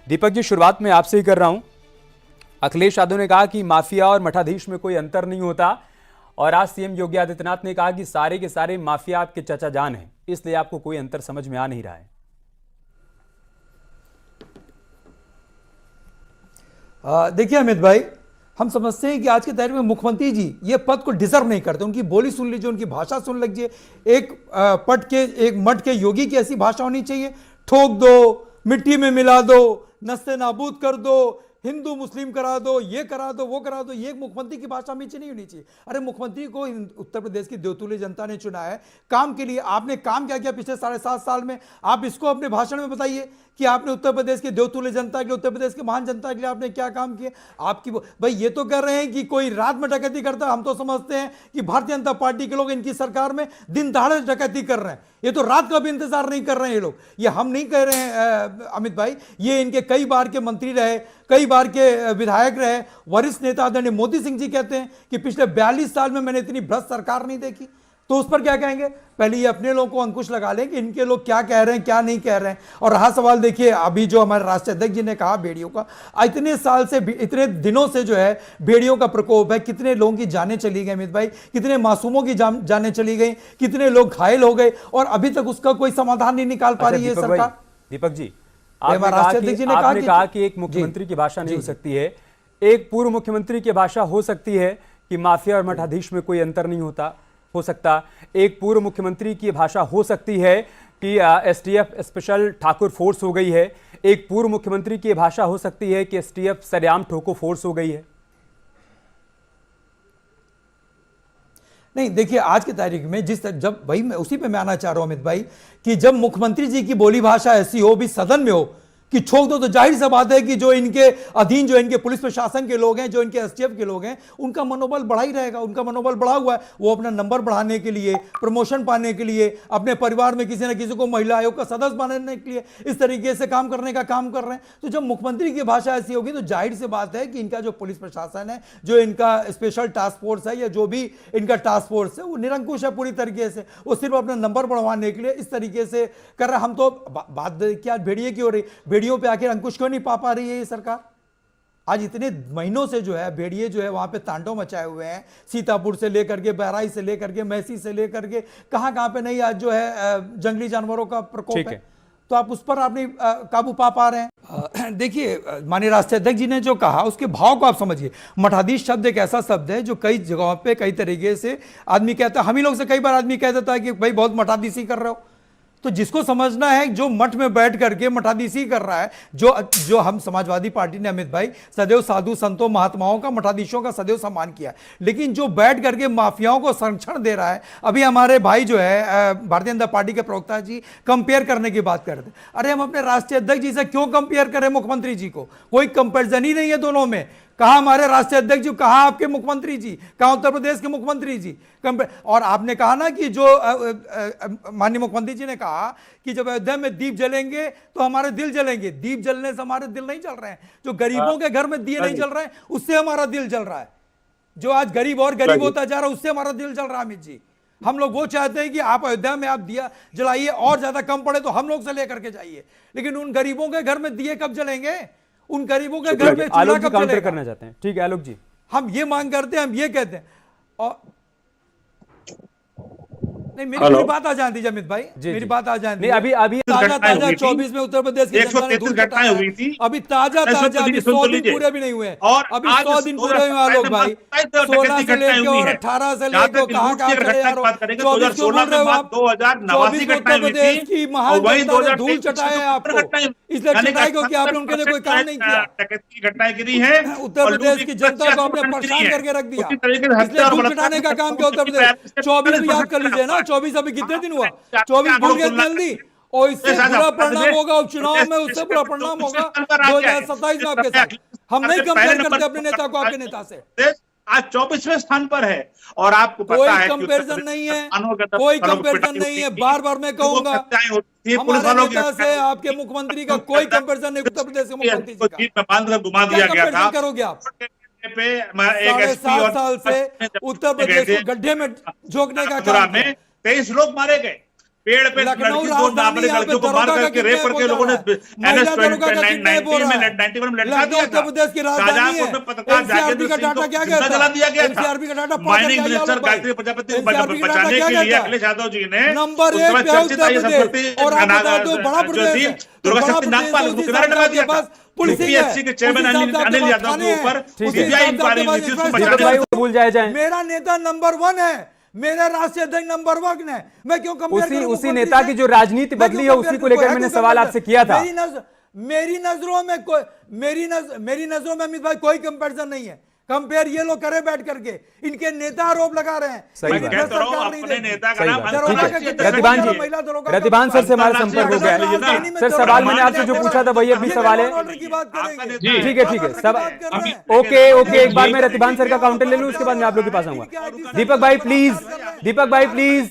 दीपक जी, शुरुआत में आपसे ही कर रहा हूं। अखिलेश यादव ने कहा कि माफिया और मठाधीश में कोई अंतर नहीं होता, और आज सीएम योगी आदित्यनाथ ने कहा कि सारे के सारे माफिया आपके चाचा जान हैं, इसलिए आपको कोई अंतर समझ में आ नहीं रहा है। देखिए अमित भाई, हम समझते हैं कि आज के तारीख में मुख्यमंत्री जी ये पद को डिजर्व नहीं करते। उनकी बोली सुन लीजिए, उनकी भाषा सुन लीजिए। एक मठ के योगी की ऐसी भाषा होनी चाहिए, ठोक दो, मिट्टी में मिला दो, नस्ते नाबूद कर दो, हिंदू मुस्लिम करा दो, ये करा दो, वो करा दो। ये मुख्यमंत्री की भाषा हमें नहीं होनी चाहिए। अरे मुख्यमंत्री को उत्तर प्रदेश की देवतुल्य जनता ने चुना है काम के लिए। आपने काम क्या किया पिछले 7.5 साल में? आप इसको अपने भाषण में बताइए कि आपने उत्तर प्रदेश के देवतुल्य जनता के लिए, उत्तर प्रदेश के महान जनता के लिए आपने क्या काम किए। आपकी भाई ये तो कर रहे हैं कि कोई रात में डकैती करता है। हम तो समझते हैं कि भारतीय जनता पार्टी के लोग इनकी सरकार में दिन दहाड़े डकैती कर रहे हैं। ये तो रात का भी इंतजार नहीं कर रहे हैं ये लोग। ये हम नहीं कह रहे हैं अमित भाई, ये इनके कई बार के मंत्री रहे, कई बार के विधायक रहे, वरिष्ठ नेता आदरणीय मोदी सिंह जी कहते हैं कि पिछले 42 साल में मैंने इतनी भ्रष्ट सरकार नहीं देखी। तो उस पर क्या कहेंगे? पहले ये अपने लोगों को अंकुश लगा लें कि इनके लोग क्या कह रहे हैं, क्या नहीं कह रहे हैं। और रहा सवाल, देखिए अभी जो हमारे राष्ट्रीय अध्यक्ष जी ने कहा भेड़ियों का, इतने साल से, इतने दिनों से जो है भेड़ियों का प्रकोप है। कितने लोगों की जानें चली गई अमित भाई, कितने मासूमों की जानें चली गई, कितने लोग घायल हो गए, और अभी तक उसका कोई समाधान नहीं निकाल पा रही है सरकार। दीपक जी, आपने कहा कि एक मुख्यमंत्री की भाषा नहीं हो सकती है, एक पूर्व मुख्यमंत्री की भाषा हो सकती है कि माफिया और मठाधीश में कोई अंतर नहीं हो सकता। एक पूर्व मुख्यमंत्री की भाषा हो सकती है कि एसटीएफ स्पेशल ठाकुर फोर्स हो गई है। एक पूर्व मुख्यमंत्री की भाषा हो सकती है कि एसटीएफ सरेआम ठोको फोर्स हो गई है। नहीं, देखिए आज की तारीख में जब भाई मैं उसी पे मैं आना चाह रहा हूं अमित भाई, कि जब मुख्यमंत्री जी की बोली भाषा ऐसी हो भी सदन में हो कि छोड़ दो, तो जाहिर सी बात है कि जो इनके अधीन, जो इनके पुलिस प्रशासन के लोग हैं, जो इनके एसटीएफ के लोग हैं, उनका मनोबल बढ़ा ही रहेगा। उनका मनोबल बढ़ा हुआ है। वो अपना नंबर बढ़ाने के लिए, प्रमोशन पाने के लिए, अपने परिवार में किसी न किसी को महिला आयोग का सदस्य बनाने के लिए इस तरीके से काम करने का काम कर रहे हैं। तो जब मुख्यमंत्री की भाषा ऐसी होगी तो जाहिर सी बात है कि इनका जो पुलिस प्रशासन है, जो इनका स्पेशल टास्क फोर्स है, या जो भी इनका टास्क फोर्स है, वो निरंकुश है पूरी तरीके से। वो सिर्फ अपना नंबर बढ़वाने के लिए इस तरीके से कर रहा है। हम तो बात क्या भेड़िए की हो रही, भेड़ियों पे आखिर अंकुश क्यों नहीं पा रही है ये सरकार? आज इतने महीनों से जो है भेड़िए जो है वहां पे तांडव मचाए हुए हैं, सीतापुर से लेकर के, बहराइच से लेकर के, मैसी से लेकर के, कहां पे नहीं आज जो है जंगली जानवरों का प्रकोप है। तो आप उस पर आपने काबू पा रहे हैं। देखिए माननीय राष्ट्रीय अध्यक्ष जी ने जो कहा उसके भाव को आप समझिए। मठाधीश शब्द एक ऐसा शब्द है जो कई जगहों पे कई तरीके से आदमी कहता है, हम ही लोग से कई बार आदमी कह देता है कि भाई बहुत मठाधीशी कर रहे हो। तो जिसको समझना है, जो मठ में बैठ करके मठाधीशी कर रहा है, जो हम समाजवादी पार्टी ने अमित भाई सदैव साधु संतों महात्माओं का, मठाधीशों का सदैव सम्मान किया, लेकिन जो बैठ करके माफियाओं को संरक्षण दे रहा है, अभी हमारे भाई जो है भारतीय जनता पार्टी के प्रवक्ता जी कंपेयर करने की बात करते। अरे हम अपने राष्ट्रीय अध्यक्ष जी से क्यों कंपेयर करें मुख्यमंत्री जी को? कोई कंपेरिजन ही नहीं है दोनों में। कहा हमारे राष्ट्रीय अध्यक्ष जी, कहा आपके मुख्यमंत्री जी, कहा उत्तर प्रदेश के मुख्यमंत्री जी। और आपने कहा ना कि जो माननीय मुख्यमंत्री जी ने कहा कि जब अयोध्या में दीप जलेंगे तो हमारे दिल जलेंगे। दीप जलने से हमारे दिल नहीं जल रहे हैं। जो गरीबों के घर में दिए नहीं जल रहे हैं उससे हमारा दिल जल रहा है। जो आज गरीब और गरीब होता जा रहा है उससे हमारा दिल जल रहा है अमित जी। हम लोग वो चाहते हैं कि आप अयोध्या में आप दिया जलाइए, और ज्यादा कम पड़े तो हम लोग से लेकर के जाइए, लेकिन उन गरीबों के घर में दिए कब जलेंगे? उन गरीबों के घर में चूल्हा कब जलेगा? करना चाहते हैं। ठीक है आलोक जी, हम ये मांग करते हैं, हम ये कहते हैं। और नहीं, मेरी बात आ जाती है अमित भाई, मेरी बात आ जाती है। अभी ताजा 24 में उत्तर प्रदेश की जनता ने धूल घटनाएं हुई थी। अभी ताजा अभी 100 दिन पूरे भी नहीं हुए, अभी 100 दिन पूरे हुए आलोक भाई। 16 से लेकर और 18 से लेकर कहां खड़े यार, 24 को बोल रहे हो आप। 24 में उत्तर प्रदेश की महान जनता ने धूल चटाए आपको, इसलिए चटाई को कि आपने उनके लिए कोई काम नहीं किया। घटनाएं गिरी है, उत्तर प्रदेश की जनता को आपने परेशान करके रख दिया, इसलिए धूल चटाने का काम किया उत्तर प्रदेश। 24 में याद कर लीजिए ना, 24 अभी कितने दिन हुआ, 24 भूल गए जल्दी। और इससे बुरा परिणाम होगा उपचुनाव में, उससे बुरा परिणाम होगा 2027 में आपके साथ। हम नहीं कंपेयर करते अपने नेता को आपके नेता से। आज 24वें स्थान पर है और आपको पता है कोई कंपेरिजन नहीं है, कोई कंपेरिजन नहीं है। बार बार मैं कहूंगा हमारे नेता से आपके मुख्यमंत्री का कोई कंपेरिजन नहीं। उत्तर प्रदेश के मुख्यमंत्री जी का बांधकर घुमा दिया गया था। करोगे आप? 7.5 साल से उत्तर प्रदेश को गड्ढे में झोंकने का काम 23 लोग मारे गए। पेड़ पे लखनऊ लड़की दो नाबालिग राजधानी लड़कियों को यहाँ मार पे करके दरोगा रेप का करके लोगों ने कितना NS महिला दरोगा का कितना 90 में बोल रहा है? 91 में लटका दिया लखनऊ उत्तर प्रदेश की था। राजधानी शाहजहांपुर है। में पत्रकार NCRB जागेंद्र का सिंह डाटा को क्या जिंदा कहता जला है? दिया गया था। NCRB का डाटा पहुंचा माइनिंग दिया मिनिस्टर आलोक भाई। गायत्री प्रजापति को NCRB का डाटा बचाने क्या के लिए कहता है? अखिलेश यादव जी ने नंबर उस 1 समय पे है चर्चित उत्तर ये प्रदेश संपत्ति और आप बता दो बड़ा जो प्रदेश थी है। दुर्गा बड़ा शक्ति प्रदेश नागपाल है, उसको उसी किनारे हिसाब लगा से दिया आपके था। पास पुलिसिंग है, यूपीएससी के चेयरमैन उसी हिसाब से आपके अनिल पास यादव थाने के हैं, ऊपर उसी ठीक है। हिसाब से सीबीआई आपके इंक्वायरी पास हुई थी उसको इंफ्रास्ट्रक्चर दीपक बचाने भाई के वो भूल जाए जाए मेरा नेता नंबर 1 है, मेरा राष्ट्रीय अध्यक्ष नंबर 1 है। मैं क्यों कंपेयर करूं उसी मुख्यमंत्री नेता से? की जो राजनीति मैं बदली क्यों है उसी compare को करूं? लेकर है मैंने क्यों सवाल compare आपसे किया था। मेरी नजरों में कोई मेरी नजरों में अमित भाई कोई कंपैरिजन नहीं है। कंपेयर ये लोग करे बैठ करके, इनके नेता आरोप लगा रहे हैं। सही मैं बात। कह तो रहा हूं, सरकार नहीं अपने देती। नेता का सही नाम बात। दरोगा ठीक का है। कितना प्रतिभान महिला जी, महिला दरोगा प्रतिभान सर से हमारा अंतरराष्ट्रीय संपर्क हो गया है। राजधानी में सर दरोगा सवाल मैंने आपसे जो दरोगा पूछा था वही अभी ये सवाल लॉ है। ऑर्डर की बात करेंगे। जी। ठीक है ठीक है सब बात कर रहे हैं। ओके ओके एक बार मैं रतिभान सर का काउंटर ले लूं उसके बाद मैं आप लोग के पास आऊंगा। दीपक भाई प्लीज